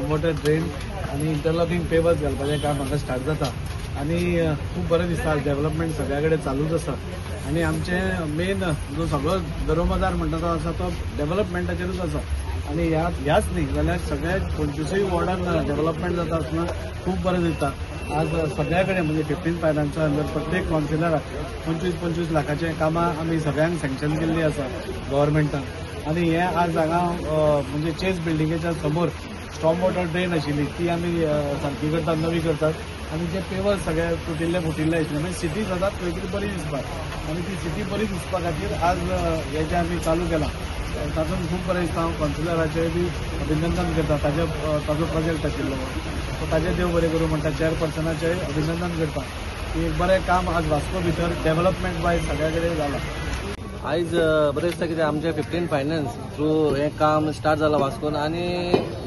Water drain आणि interlocking pavers घालपाचें काम हांगा स्टार्ट जाता आणि खूब बरें दिसता. डेव्हलपमेंट सगळ्या कडेन चालूच आसा आणि आमचे मेन जो सगळो दरोमदार म्हणटा तो आसा तो डेव्हलपमेंटाचेरूच आसा आणि ह्याच न्ही जाल्यार सगळ्या 25 वॉर्डान डेव्हलपमेंट जाता आसतना खूब बरें दिसता. आज सगळ्या कडेन म्हणजे 15 फायनान्सा अंडर प्रत्येक कावन्सिलराक 25-25 लाखाचे कामां आमी सगळ्यांक सँक्शन केल्ली आसा गव्हर्मेंटान आणि हे आज हांगा म्हणजे चेस बिल्डिंगेच्या समोर स्टॉर्म वॉटर ड्रेन आशिल्ली ती आमी सारकी करतात, नवी करतात आणि जे पेवर्स सगळे तुटिल्ले फुटिल्ले आशिल्ले म्हणजे सिटी सदांच खंय तरी बरी दिसपाक आणि ती सिटी बरी दिसपा खातीर आज हे जे आमी चालू केलां तातूंत खूब बरें दिसता. हांव कावन्सिलराचें बी अभिनंदन करता. ताजो प्रोजेक्ट आशिल्लो सो ताजें देव बरें करूं म्हणटा. चेअरपर्सनाचें अभिनंदन करता की एक बरें काम आज वास्को भितर डेव्हलपमेंट वायज सगळ्या कडेन जालां. आयज बरें दिसता कितें आमचे 15 फायनान्स थ्रू हें काम स्टार्ट जालां वास्कोन आणि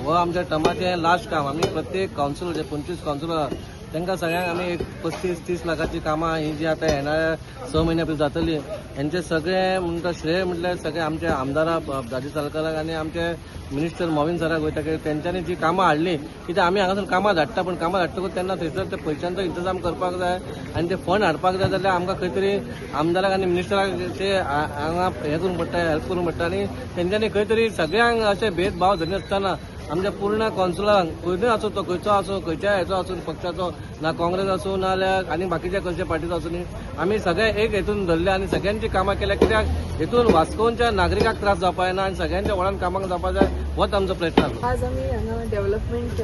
हो आमच्या टर्माचें लास्ट काम. आमी प्रत्येक कावन्सिलर जे 25 कावन्सिलर तांकां सगळ्यांक आमी एक 35-30 लाखाची कामां ही जी आतां येणाऱ्या 6 महिन्या भितर जातली हेंचे सगळे म्हणटा श्रेय म्हटल्यार सगळे आमचे आमदाराक दाजी सालकाराक आनी आमचे मिनिस्टर मोविन सराक वयता की तेंच्यांनी जी कामां हाडली कित्याक आमी हांगासर कामां धाडटा पण कामां धाडटकूच तेन्ना थंयसर ते पयशांचो इंतजाम करपाक जाय आनी ते फंड हाडपाक जाय जाल्यार आमकां खंय तरी आमदाराक आनी मिनिस्टराक ते हांगा हें करूंक पडटा, हेल्प करूंक पडटा आनी तेंच्यांनी खंय तरी सगळ्यांक अशे भेदभाव धरिनासतना आमच्या पूर्ण कावन्सिलरांक खंयूय आसूं तो खंयचो आसूं खंयच्या हेचो आसूं पक्षाचो ना काँग्रेस आसूं ना जाल्यार आनी बाकीच्या खंयच्या पार्टीचो आसूं न्ही आमी सगळे एक हेतून धरले आनी सगळ्यांची कामां केल्या कित्याक हेतून वास्कोच्या नागरिकांक त्रास जावपा जायना आनी सगळ्यांच्या व्हडान कामाक जावपा जाय होच आमचो प्रयत्न आसा. आज आमी हांगा डेव्हलपमेंट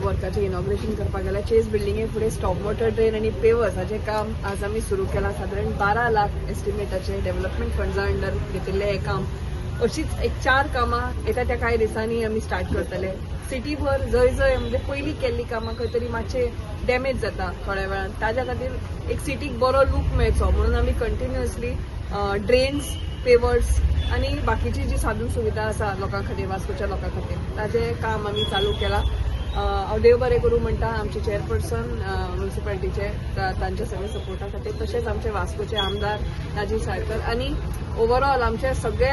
वर्काचें इनॉग्रेशन करपाक गेल्या. चेस बिल्डिंगे फुडें स्टॉप वॉटर ड्रेन आनी पेवर्स हाचें काम आज आमी सुरू केलां. सादारण 12 लाख एस्टिमेटाचे डेव्हलपमेंट फंड्सा अंडर घेतिल्लें हें काम. अशीच एक 4 कामां येता त्या कांय दिसांनी आमी स्टार्ट करतले. सिटीभर जंय म्हणजे पयलीं केल्ली कामां खंय तरी मातशे डॅमेज जाता थोड्या वेळान ताज्या खातीर एक सिटीक बरो लूक मेळचो म्हणून आमी कंटिन्युअसली ड्रेन्स, पेवर्स आनी बाकीची जी साधन सुविधा आसा लोकां खातीर वास्कोच्या लोकां खातीर ताजें काम आमी चालू केलां. हांव देव बरें करूं म्हणटा आमचे चेअरपर्सन म्युनिसिपालिटीचे तांच्या सगळ्या सपोर्टा खातीर तशेंच आमचे वास्कोचे आमदार दाजी साळकर आनी ओवरऑल आमचे सगळे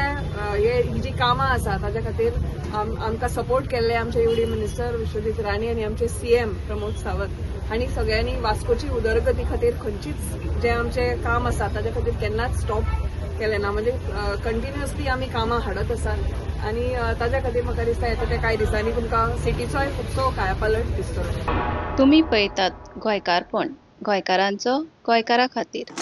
ही जी कामां आसा ताज्या खातीर आमकां सपोर्ट केल्ले आमचे युडी मिनिस्टर विश्वजीत राणे आनी आमचे सीएम प्रमोद सावंत हांणी सगळ्यांनी वास्कोची उदरगती खातीर खंयचीच जे आमचे काम आसा ताज्या खातीर केन्नाच स्टॉप केलें ना. म्हणजे कंटिन्युअसली आमी कामां हाडत आसात आनी ताज्या खातीर म्हाका दिसता येता त्या कांय दिसांनी तुमकां सिटीचोय खुबसो कायापालट दिसतलो. तुम्ही पळयतात गोंयकारपण, गोंयकारांचो गोंयकारा खातीर.